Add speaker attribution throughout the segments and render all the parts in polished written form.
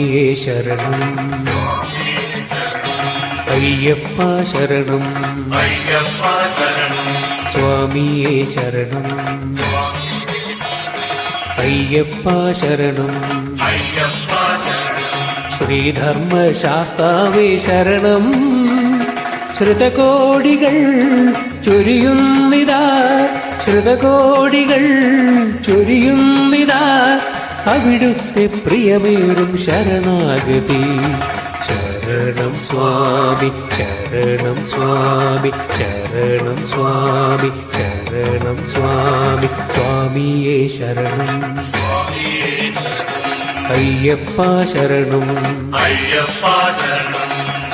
Speaker 1: സ്വാമിയേ ശരണം അയ്യപ്പ ശരണം സ്വാമിയേ ശരണം അയ്യപ്പ ശരണം ശ്രീധർമ്മശാസ്താവേ ശരണം ശ്രുതകോടികൾ ചൊരിയുന്നിതാ ശ്രുതകോടികൾ ചൊരിയുന്നിതാ അവിടുത്തെ പ്രിയമേറും ശരണാഗതി ശരണം സ്വാമി ശരണം സ്വാമി ശരണം സ്വാമി ശരണം സ്വാമി സ്വാമിയേ ശരണം അയ്യപ്പ ശരണം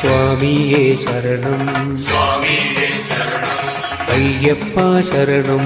Speaker 1: സ്വാമിയേ ശരണം അയ്യപ്പ ശരണം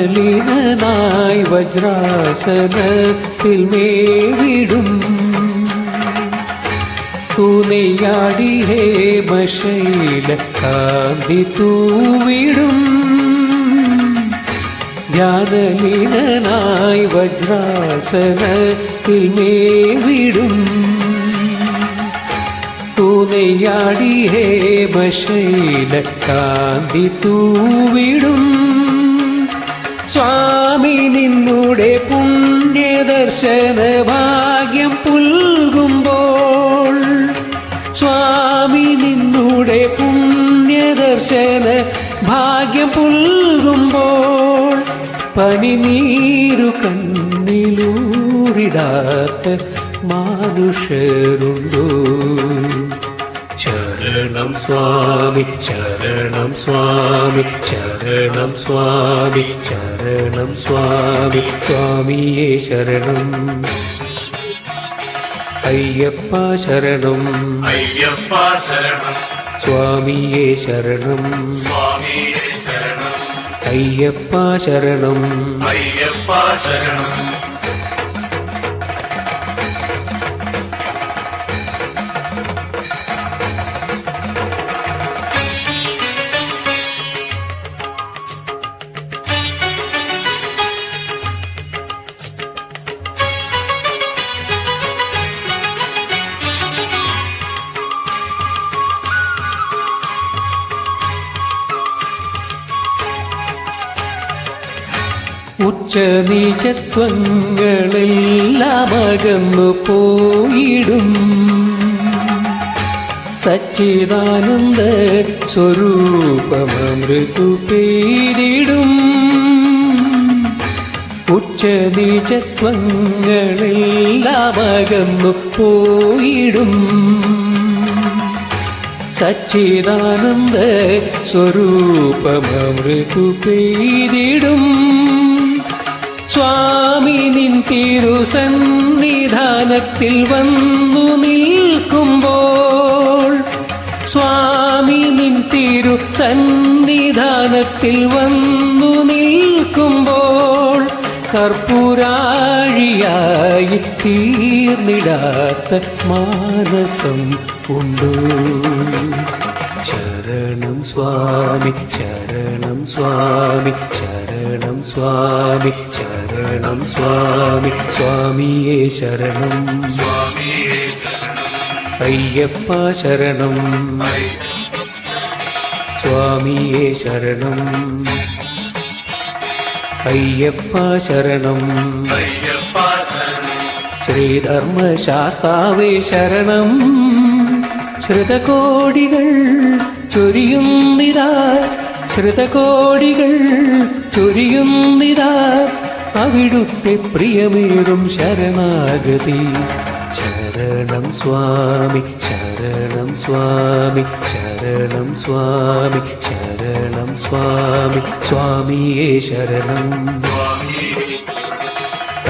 Speaker 1: ധ്യാനലീനനായി വജ്രാസനത്തിൽ മേവിടും തൂനെയാടി ഹേമശൈല കാന്തി തൂവിടും ധ്യാനലീനനായി വജ്രാസനത്തിൽ മേവിടും തൂനെയാടി ഹേമശൈല കാന്തി തൂവിടും സ്വാമി നിന്നുടെ പുണ്യദർശന ഭാഗ്യം പുൽകുമ്പോൾ സ്വാമി നിന്നുടെ പുണ്യദർശന ഭാഗ്യം പുൽകുമ്പോൾ പനിനീരു കണ്ണിലൂറിടാത്ത മാനുഷരുണ്ടോ ശരണം സ്വാമി ശരണം സ്വാമി ശരണം സ്വാമി ശരണം സ്വാമി സ്വാമിയേ ശരണം അയ്യപ്പ ശരണം സ്വാമിയേ ശരണം അയ്യപ്പ ശരണം ഉച്ചനീചത്വങ്ങളെല്ലാം അകന്നു പോയിടും സച്ചിദാനന്ദ സ്വരൂപമൃതു പെയ്തിടും ഉച്ചനീചത്വങ്ങളെല്ലാം അകന്നു പോയിടും സച്ചിദാനന്ദ സ്വരൂപമൃതു പെയ്തിടും സ്വാമി നിൻ തിരുസന്നിധാനത്തിൽ വന്നു നിൽക്കുമ്പോൾ സ്വാമി നിൻ തിരുസന്നിധാനത്തിൽ വന്നു നിൽക്കുമ്പോൾ കർപ്പൂരാഴിയായി തീർന്നിടാത്ത മാനസം ഉണ്ടോ ശരണം സ്വാമി ശരണം സ്വാമി ശരണം സ്വാമി ശരണം സ്വാമി സ്വാമിയേ ശരണം അയ്യപ്പ ശരണം സ്വാമിയേ ശരണം അയ്യപ്പ ശരണം ശ്രീധർമ്മശാസ്താവേ ശരണം ശ്രുതകോടികൾ ചൊരിയുന്നിതാ ശ്രുതകോടികൾ ചൊരിയുന്നിതാ അവിടുത്തെ പ്രിയമേറും ശരണാഗതി ശരണം സ്വാമി ശരണം സ്വാമി ശരണം സ്വാമി ശരണം സ്വാമി സ്വാമിയേ ശരണം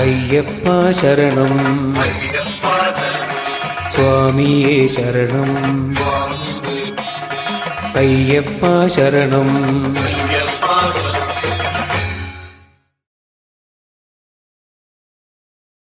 Speaker 1: അയ്യപ്പ ശരണം സ്വാമിയേ ശരണം അയ്യപ്പ ശരണം